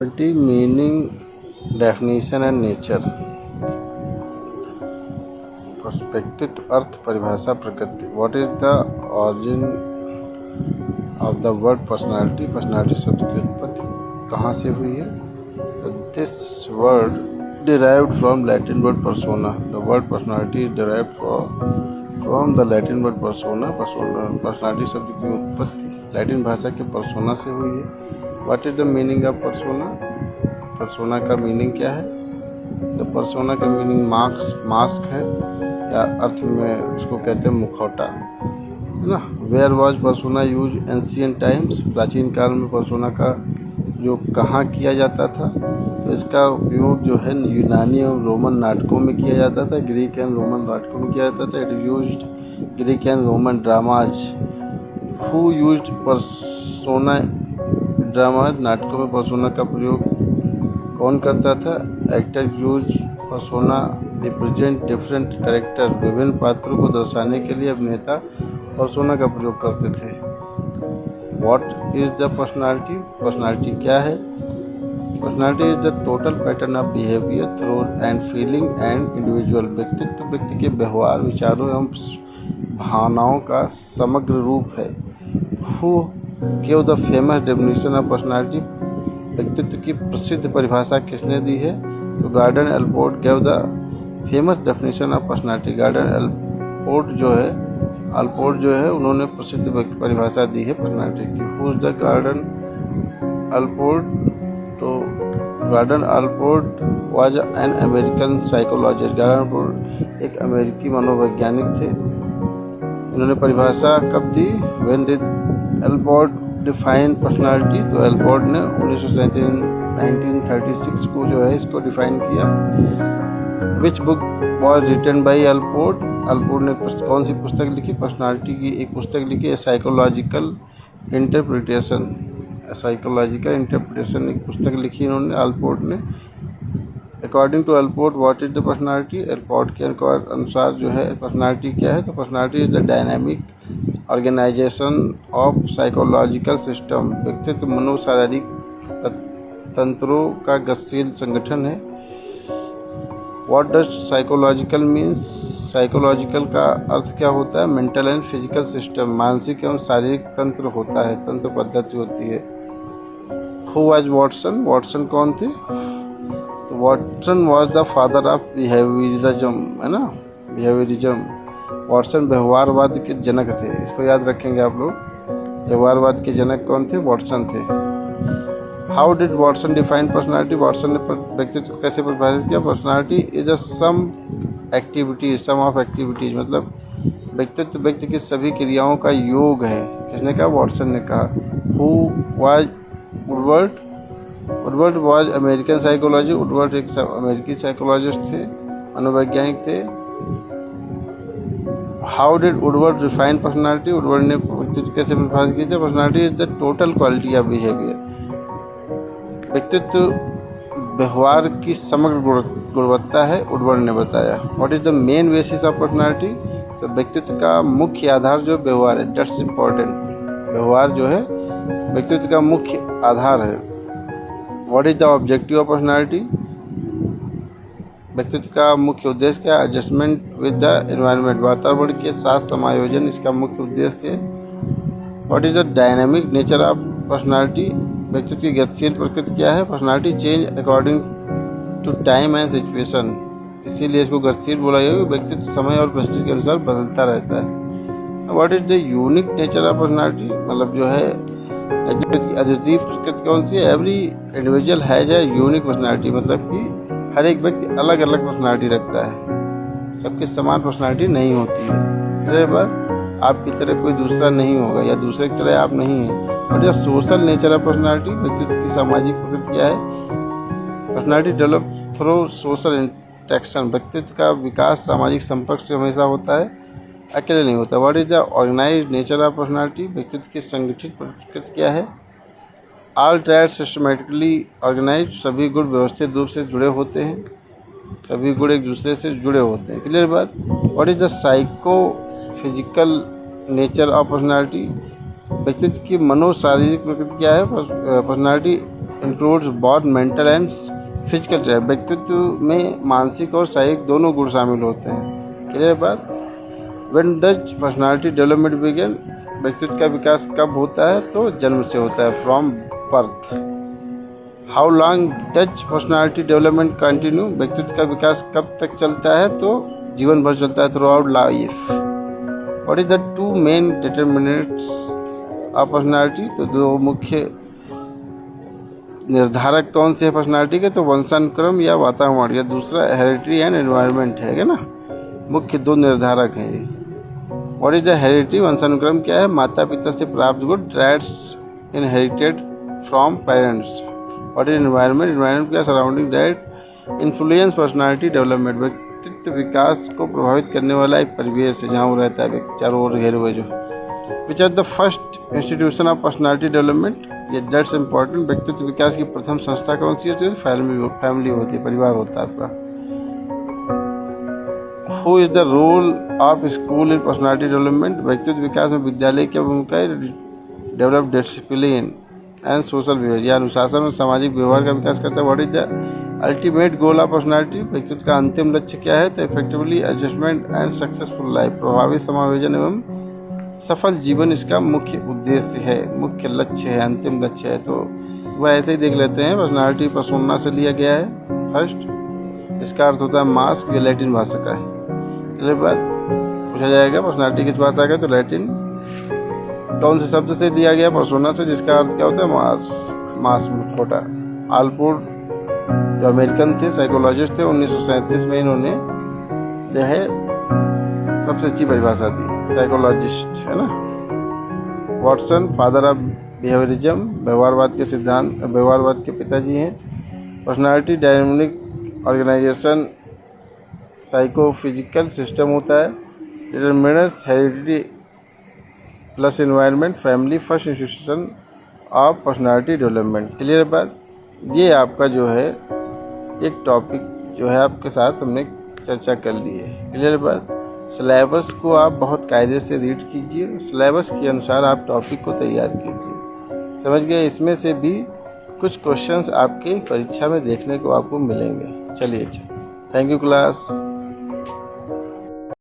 Meaning, definition and nature. Perspective अर्थ परिभाषा प्रकृति. What is the origin of the word personality. Personality शब्द की उत्पत्ति कहाँ से हुई है. This word derived from Latin word persona. The word personality is derived from the Latin word persona. Personality शब्द की उत्पत्ति लैटिन भाषा के persona से हुई है. What is the meaning of persona? persona का मीनिंग क्या है. The persona का मीनिंग मास्क है या अर्थ में उसको कहते हैं मुखौटा, है ना. Where was persona use ancient times. प्राचीन काल में पर्सोना का जो कहाँ किया जाता था, तो इसका उपयोग जो है यूनानी और रोमन नाटकों में किया जाता था. ग्रीक एंड रोमन नाटकों में किया जाता था. It used Greek and Roman dramas. Who used persona dramas. नाटकों में पर्सोना का प्रयोग कौन करता था. Actor use persona represent different character. विभिन्न पात्रों को दर्शाने के लिए अभिनेता पर्सोना का प्रयोग करते थे. What is the personality. Personality क्या है. Personality is the total pattern of behaviour through and feeling and individual. व्यक्तित्व व्यक्ति के व्यवहार, विचारों एवं भावनाओं का समग्र रूप है. Who give the famous definition of personality. व्यक्तित्व की प्रसिद्ध परिभाषा किसने दी है. तो Gordon Allport give the famous definition of personality. Gordon Allport जो है उन्होंने प्रसिद्ध परिभाषा दी है पर्सनालिटी की. Who is the Gordon Allport. तो Gordon Allport was an American psychologist. गार्डन अल्पोर्ट एक अमेरिकी मनोवैज्ञानिक थे. इन्होंने परिभाषा कब दी. When did Allport define personality. तो अल्पोर्ट ने 1936 को जो है इसको डिफाइन किया. Which book was written by Allport. Allport ने कौन सी पुस्तक लिखी. पर्सनालिटी की एक पुस्तक लिखी है. Psychological interpretation. एक पुस्तक लिखी इन्होंने अल्पोर्ट ने. According to Allport what is the personality. Allport के अनुसार जो है पर्सनालिटी क्या है. तो personality is the dynamic organization of psychological system. व्यक्तित्व मनोशारीरिक तंत्रों का गतिशील संगठन है. What does psychological means. Psychological का अर्थ क्या होता है. Mental and physical system. मानसिक एवं शारीरिक तंत्र होता है, तंत्र पद्धति होती है. Who was Watson. वॉटसन कौन थे. तो Watson was the father of behaviourism, है ना. बिहेवियरिज्म. वॉटसन व्यवहारवाद के जनक थे. इसको याद रखेंगे आप लोग. व्यवहारवाद के जनक कौन थे. वॉटसन थे. How did Watson define personality. Watson ने व्यक्तित्व को कैसे परिभाषित किया. Personality is a sum of activities. मतलब व्यक्तित्व व्यक्ति की सभी क्रियाओं का योग है. किसने कहा. वॉटसन ने कहा. Who was Woodward. Woodward was American psychology. Woodward एक अमेरिकी साइकोलॉजिस्ट थे, मनोवैज्ञानिक थे. How did Woodward define personality. Woodward ने व्यक्तित्व कैसे परिभाषित की थी. Personality is the total quality of behaviour. व्यक्तित्व व्यवहार की समग्र गुणवत्ता है, वुडवर्ड ने बताया. What is the main basis of personality. तो व्यक्तित्व का मुख्य आधार जो व्यवहार है. That's important. व्यवहार जो है व्यक्तित्व का मुख्य आधार है. What is the objective of personality. व्यक्तित्व का मुख्य उद्देश्य क्या. Adjustment with the environment. वातावरण के साथ समायोजन इसका मुख्य उद्देश्य है. What is the dynamic nature of personality. व्यक्तित्व की गतिशील प्रकृति क्या है. Personality change according to time and situation. इसीलिए इसको गतिशील बोला गया. व्यक्तित्व समय और परिस्थिति के अनुसार बदलता रहता है. What is the unique nature of personality. मतलब जो है अद्वितीय प्रकृति कौन सी है. Every individual has a unique personality. मतलब कि हर एक व्यक्ति अलग अलग पर्सनालिटी रखता है. सबकी समान पर्सनालिटी नहीं होती है. आपकी तरह कोई दूसरा नहीं होगा या दूसरे की तरह आप नहीं हैं. और यह सोशल नेचर ऑफ पर्सनालिटी. व्यक्तित्व की सामाजिक प्रकृति क्या है. Personality develop through social interaction. व्यक्तित्व का विकास सामाजिक संपर्क से हमेशा होता है, अकेले नहीं होता. What is the organised nature of personality. व्यक्तित्व की संगठित प्रकृति क्या है. All traits systematically organise. सभी गुण व्यवस्थित रूप से जुड़े होते हैं. सभी गुण एक दूसरे से जुड़े होते हैं. क्लियर बात. What is the psycho physical nature of personality. व्यक्तित्व की मनोशारीरिक प्रकृति क्या है. Personality includes both mental and physical trait. व्यक्तित्व में मानसिक और शारीरिक दोनों गुण शामिल होते हैं। क्लियर बात। When does personality development begin, व्यक्तित्व का विकास कब होता है? तो जन्म से होता है, from birth. How long does personality development continue, व्यक्तित्व का विकास कब तक चलता है? तो जीवन भर चलता है, through out life. What is the two main determinants of personality, तो दो मुख्य निर्धारक कौन से है पर्सनालिटी के? तो वंशानुक्रम या वातावरण, या दूसरा हेरिडिटी एंड एनवायरनमेंट है ना, मुख्य दो निर्धारक हैं ये। व्हाट इज द हेरिडिटी, वंशानुक्रम क्या है? माता पिता से प्राप्त गुण, traits inherited from parents. What is environment, environment क्या? Surrounding that influence personality development, व्यक्तित्व विकास को प्रभावित करने वाला एक परिवेश है जहाँ वो रहता है, चारों ओर घेरे हुए जो। Which are the first institution of personality development, ये दैट्स इंपॉर्टेंट। व्यक्तित्व विकास की प्रथम संस्था कौन सी होती है? फैमिली होती है, परिवार होता है आपका। Who is the role of school in personality development, व्यक्तित्व विकास में विद्यालय की भूमिका है। Develop discipline and social behaviour, या अनुशासन और सामाजिक व्यवहार का विकास करता है। What is the ultimate goal of personality, व्यक्तित्व का अंतिम लक्ष्य क्या है? तो effectively adjustment and successful life, प्रभावी समायोजन एवं सफल जीवन इसका मुख्य उद्देश्य है, मुख्य लक्ष्य है, अंतिम लक्ष्य है। तो वह ऐसे ही देख लेते हैं। पर्सनालिटी पर्सोना से लिया गया है फर्स्ट, इसका अर्थ होता है मास्क, ये लैटिन भाषा का है। इसके बाद पूछा जाएगा पर्सनालिटी किस भाषा का है, तो लैटिन। कौन से शब्द से लिया गया? पर्सोना से, जिसका अर्थ क्या होता है? मास्क, मास्क छोटा। आलपोर्ट जो अमेरिकन थे, साइकोलॉजिस्ट थे, 1937 में इन्होंने जो है सबसे अच्छी परिभाषा दी, साइकोलॉजिस्ट है ना। वॉटसन, फादर ऑफ बिहेवियरिज्म, व्यवहारवाद के सिद्धांत, व्यवहारवाद के पिताजी हैं। Personality dynamic organization psychophysical system होता है। Determinants heredity plus environment, family first institution of personality development. Clear बात। ये आपका जो है एक टॉपिक जो है आपके साथ हमने चर्चा कर ली है। क्लियर बात। सिलेबस को आप बहुत कायदे से रीड कीजिए, सिलेबस के अनुसार आप टॉपिक को तैयार कीजिए। समझ गए। इसमें से भी कुछ क्वेश्चंस आपके परीक्षा में देखने को आपको मिलेंगे। चलिए अच्छा, थैंक यू क्लास।